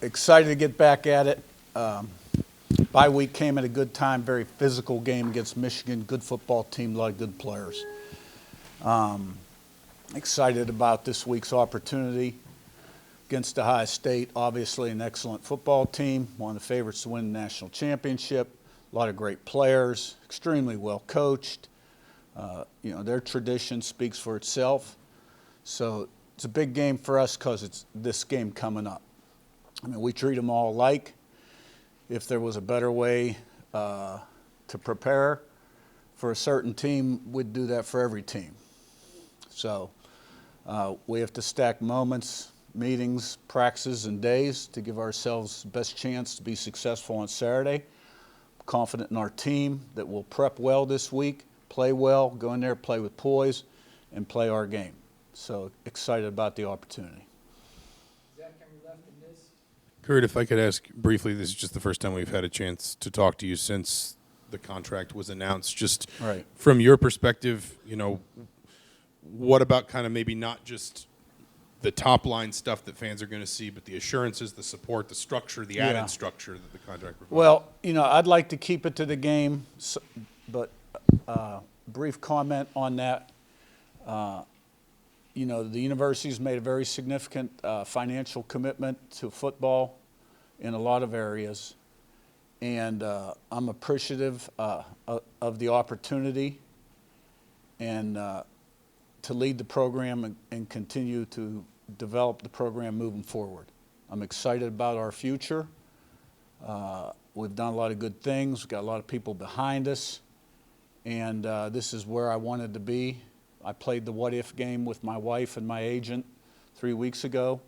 Excited to get back at it. Bye week came at a good time. Very physical game against Michigan. Good football team, a lot of good players. Excited about this week's opportunity against Ohio State. Obviously an excellent football team. One of the favorites to win the national championship. A lot of great players. Extremely well coached. Their tradition speaks for itself. So it's a big game for us because it's this game coming up. I mean, we treat them all alike. If there was a better way to prepare for a certain team, we'd do that for every team. So we have to stack moments, meetings, practices, and days to give ourselves the best chance to be successful on Saturday. I'm confident in our team that we'll prep well this week, play well, go in there, play with poise, and play our game. So excited about the opportunity. Curt, if I could ask briefly, this is just the first time we've had a chance to talk to you since the contract was announced. Just right. From your perspective, what about kind of maybe not just the top line stuff that fans are going to see, but the assurances, the support, the structure, the added structure that the contract provides? Well, I'd like to keep it to the game, but brief comment on that. The university's made a very significant financial commitment to football in a lot of areas, and I'm appreciative of the opportunity and to lead the program and continue to develop the program moving forward. I'm excited about our future. We've done a lot of good things. We've got a lot of people behind us, and this is where I wanted to be. I played the what-if game with my wife and my agent 4 weeks ago,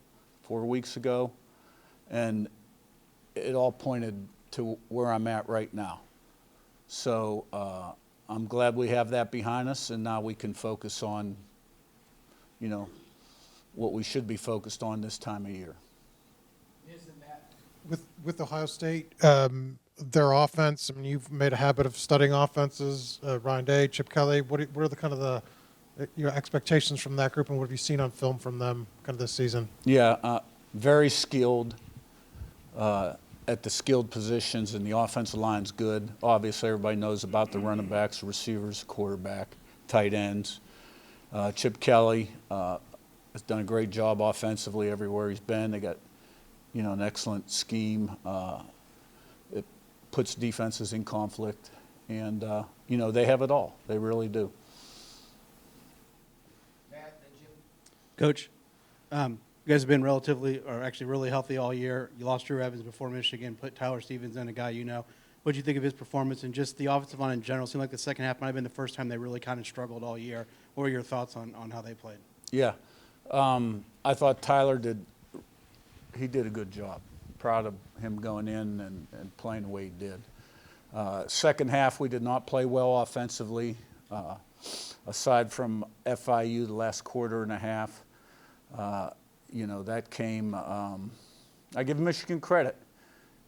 and it all pointed to where I'm at right now. So I'm glad we have that behind us, and now we can focus on, what we should be focused on this time of year. With Ohio State, their offense, I mean, you've made a habit of studying offenses, Ryan Day, Chip Kelly. What are the kind of the expectations from that group, and what have you seen on film from them kind of this season? Yeah, very skilled at the skilled positions, and the offensive line's good. Obviously, everybody knows about the running backs, receivers, quarterback, tight ends. Chip Kelly has done a great job offensively everywhere he's been. They got, an excellent scheme. It puts defenses in conflict, and, they have it all. They really do. Coach, you guys have been really healthy all year. You lost Drew Evans before Michigan, put Tyler Stevens in, a guy you know. What do you think of his performance and just the offensive line in general? It seemed like the second half might have been the first time they really kind of struggled all year. What were your thoughts on how they played? Yeah. I thought Tyler did a good job. Proud of him going in and playing the way he did. Second half, we did not play well offensively. Aside from FIU, the last quarter and a half, that came, I give Michigan credit.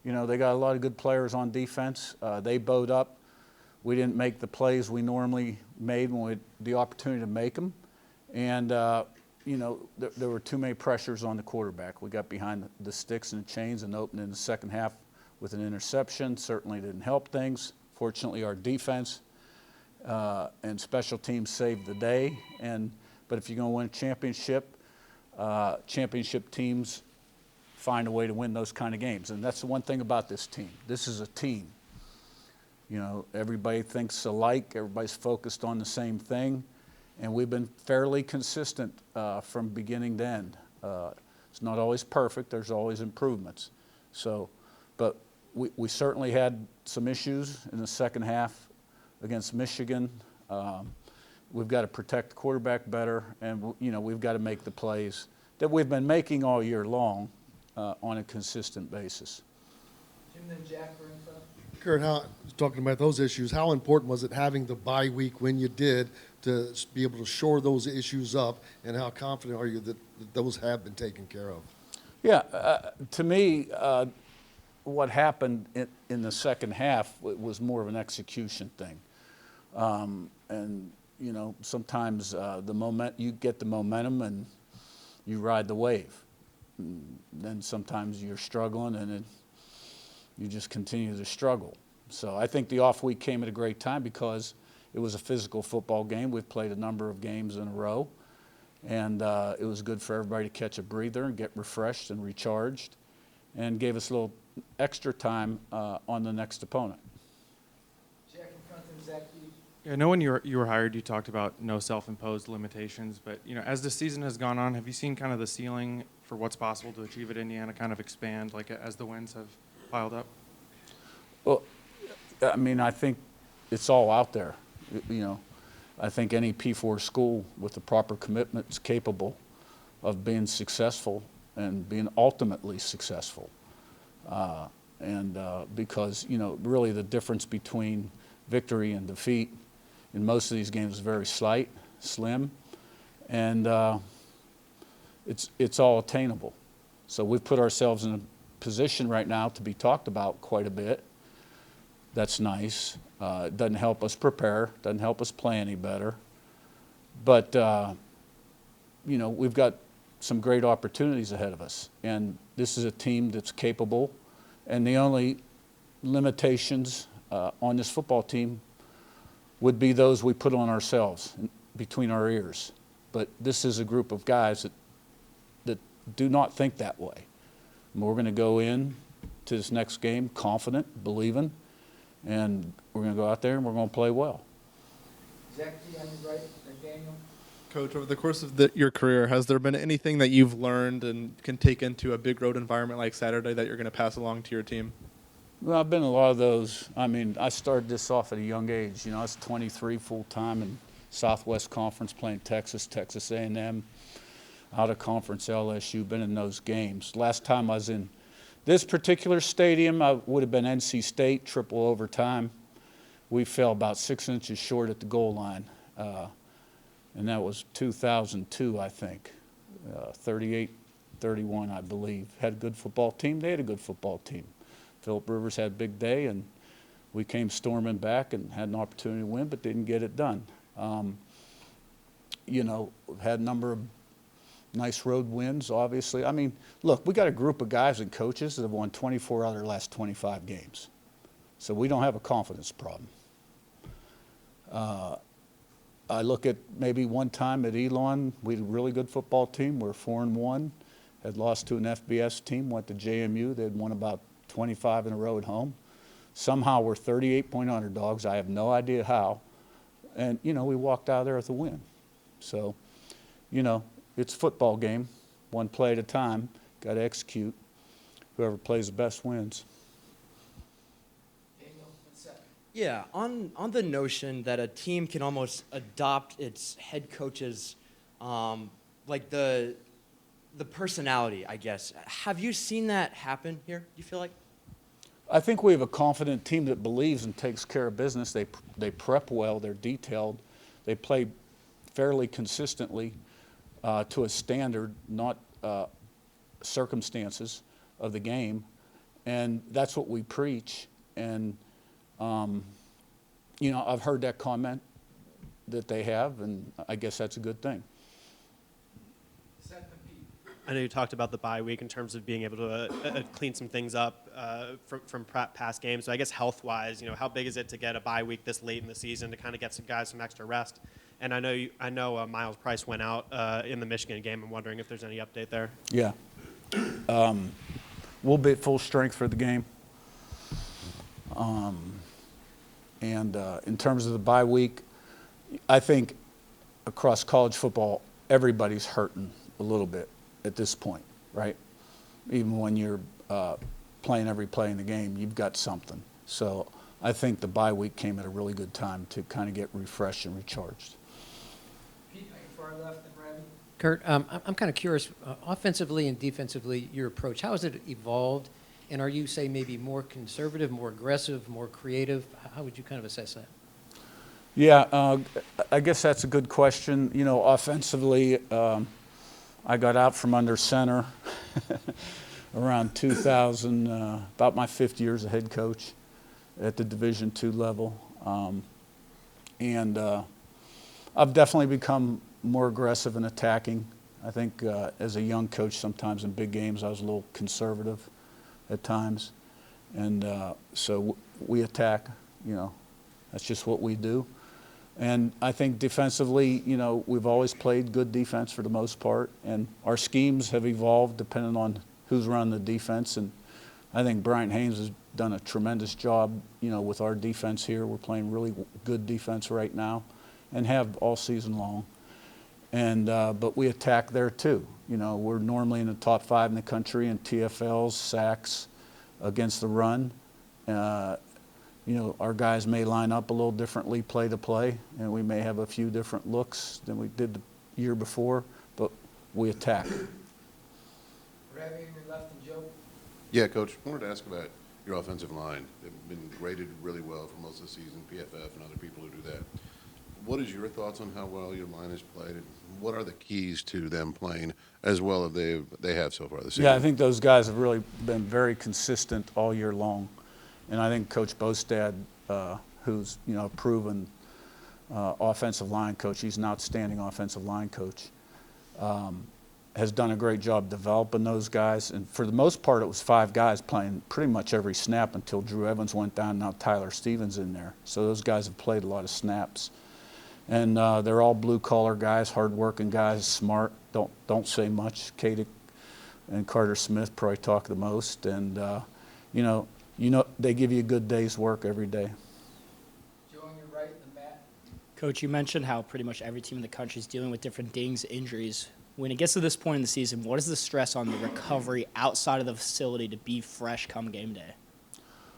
They got a lot of good players on defense. They bowed up. We didn't make the plays we normally made when we had the opportunity to make them. And, there were too many pressures on the quarterback. We got behind the sticks and the chains and opened in the second half with an interception. Certainly didn't help things. Fortunately, our defense and special teams saved the day. But if you're going to win a championship teams find a way to win those kind of games. And that's the one thing about this team. This is a team. Everybody thinks alike. Everybody's focused on the same thing. And we've been fairly consistent from beginning to end. It's not always perfect. There's always improvements. But we certainly had some issues in the second half against Michigan. We've got to protect the quarterback better, and we've got to make the plays that we've been making all year long on a consistent basis. Jim, then Jack for info. Curt, talking about those issues, how important was it having the bye week when you did to be able to shore those issues up, and how confident are you that those have been taken care of? Yeah, to me, what happened in the second half was more of an execution thing. And sometimes you get the momentum and you ride the wave. then sometimes you're struggling, and you just continue to struggle. So I think the off week came at a great time because it was a physical football game. We've played a number of games in a row, and it was good for everybody to catch a breather and get refreshed and recharged, and gave us a little extra time on the next opponent. Jack in front of Zach. Yeah, I know when you were hired, you talked about no self-imposed limitations, but as the season has gone on, have you seen kind of the ceiling for what's possible to achieve at Indiana kind of expand, like as the wins have piled up? Well, I mean, I think it's all out there. I think any P4 school with the proper commitment is capable of being successful and being ultimately successful. Because, really the difference between victory and defeat in most of these games is very slim, and it's all attainable. So we've put ourselves in a position right now to be talked about quite a bit. That's nice. It doesn't help us prepare, doesn't help us play any better. But, we've got some great opportunities ahead of us. And this is a team that's capable. And the only limitations on this football team would be those we put on ourselves between our ears. But this is a group of guys that do not think that way. And we're going to go in to this next game confident, believing, and we're going to go out there and we're going to play well. Zach D on your right, and Daniel. Coach, over the course of your career, has there been anything that you've learned and can take into a big road environment like Saturday that you're going to pass along to your team? Well, I've been in a lot of those. I mean, I started this off at a young age. I was 23 full-time in Southwest Conference playing Texas A&M, out of conference LSU, been in those games. Last time I was in this particular stadium, I would have been NC State, triple overtime. We fell about 6 inches short at the goal line, and that was 2002, I think, 38-31, I believe. Had a good football team. They had a good football team. Phillip Rivers had a big day, and we came storming back and had an opportunity to win, but didn't get it done. We've had a number of nice road wins, obviously. I mean, look, we got a group of guys and coaches that have won 24 out of their last 25 games. So we don't have a confidence problem. I look at maybe one time at Elon, we had a really good football team. We're 4-1, had lost to an FBS team, went to JMU. They'd won about 25 in a row at home. Somehow we're 38-point underdogs. I have no idea how. And, we walked out of there with a win. So, it's a football game, one play at a time, got to execute. Whoever plays the best wins. Daniel in second. Yeah, on the notion that a team can almost adopt its head coach's, like the personality, I guess. Have you seen that happen here, do you feel like? I think we have a confident team that believes and takes care of business. They prep well, they're detailed, they play fairly consistently to a standard, not circumstances of the game, and that's what we preach. And I've heard that comment that they have, and I guess that's a good thing. Second Pete. I know you talked about the bye week in terms of being able to clean some things up from past games. So I guess health-wise, how big is it to get a bye week this late in the season to kind of get some guys some extra rest? And I know Miles Price went out in the Michigan game. I'm wondering if there's any update there. Yeah. We'll be at full strength for the game. And in terms of the bye week, I think across college football, everybody's hurting a little bit at this point, right? Even when you're playing every play in the game, you've got something. So I think the bye week came at a really good time to kind of get refreshed and recharged. Pete on your far left and Randy. Curt, I'm kind of curious, offensively and defensively, your approach, how has it evolved? And are you, say, maybe more conservative, more aggressive, more creative? How would you kind of assess that? Yeah, I guess that's a good question. Offensively, I got out from under center around 2000, about my 5th year as a head coach at the Division II level. And I've definitely become more aggressive in attacking. I think as a young coach, sometimes in big games, I was a little conservative at times. And so we attack, you know, that's just what we do. And I think defensively, you know, we've always played good defense for the most part. And our schemes have evolved depending on who's running the defense. And I think Brian Haynes has done a tremendous job, you know, with our defense here. We're playing really good defense right now and have all season long. And but we attack there too. You know, we're normally in the top 5 in the country in TFLs, sacks against the run. You know, our guys may line up a little differently play to play, and we may have a few different looks than we did the year before, but we attack. Ravi, your left and Joe. Yeah, Coach, I wanted to ask about your offensive line. They've been graded really well for most of the season, PFF and other people who do that. What is your thoughts on how well your line has played, and what are the keys to them playing as well as they have so far this season? Yeah, I think those guys have really been very consistent all year long. And I think Coach Bostad, who's, you know, a proven offensive line coach, he's an outstanding offensive line coach, has done a great job developing those guys. And for the most part, it was 5 guys playing pretty much every snap until Drew Evans went down. Now Tyler Stevens in there. So those guys have played a lot of snaps. And they're all blue-collar guys, hard-working guys, smart, don't say much. Katie and Carter Smith probably talk the most. And, you know, they give you a good day's work every day. Joe on your right, and Matt. Coach, you mentioned how pretty much every team in the country is dealing with different dings, injuries. When it gets to this point in the season, what is the stress on the recovery outside of the facility to be fresh come game day?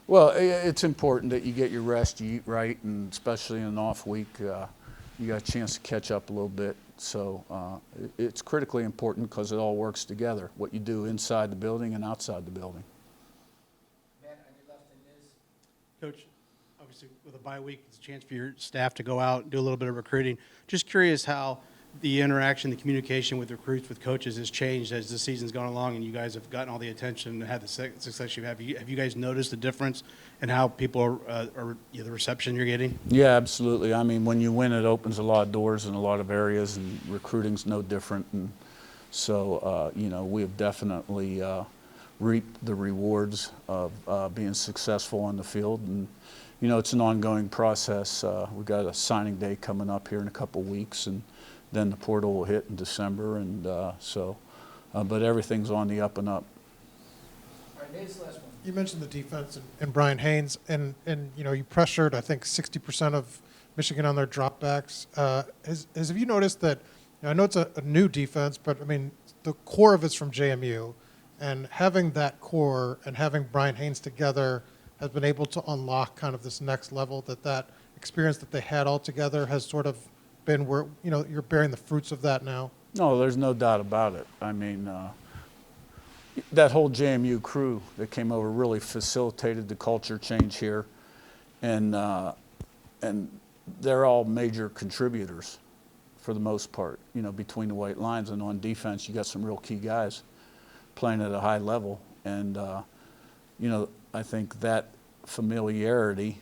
Well, it's important that you get your rest, you eat right, and especially in an off week, you got a chance to catch up a little bit. So it's critically important because it all works together, what you do inside the building and outside the building. Matt, on your left, and Niz. Coach, obviously with a bye week, it's a chance for your staff to go out and do a little bit of recruiting. Just curious how the interaction, the communication with recruits, with coaches has changed as the season's gone along and you guys have gotten all the attention and had the success you have. Have you guys noticed the difference in how people are the reception you're getting? Yeah, absolutely. I mean, when you win, it opens a lot of doors in a lot of areas, and recruiting's no different. And so, you know, we have definitely reaped the rewards of being successful on the field. And, you know, it's an ongoing process. We've got a signing day coming up here in a couple weeks, and then the portal will hit in December. And but everything's on the up and up. All right, Niz, last one. You mentioned the defense and Brian Haynes, and you know, you pressured, I think, 60% of Michigan on their dropbacks. Have you noticed that, you know, I know it's a new defense, but I mean, the core of it's from JMU, and having that core and having Brian Haynes together has been able to unlock kind of this next level, that experience that they had all together has sort of been where, you know, you're bearing the fruits of that now? No, there's no doubt about it. I mean, that whole JMU crew that came over really facilitated the culture change here, and they're all major contributors for the most part, you know, between the white lines. And on defense, you got some real key guys playing at a high level. And, you know, I think that familiarity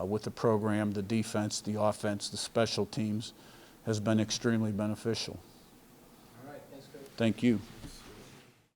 with the program, the defense, the offense, the special teams has been extremely beneficial. All right, thanks, Coach. Thank you.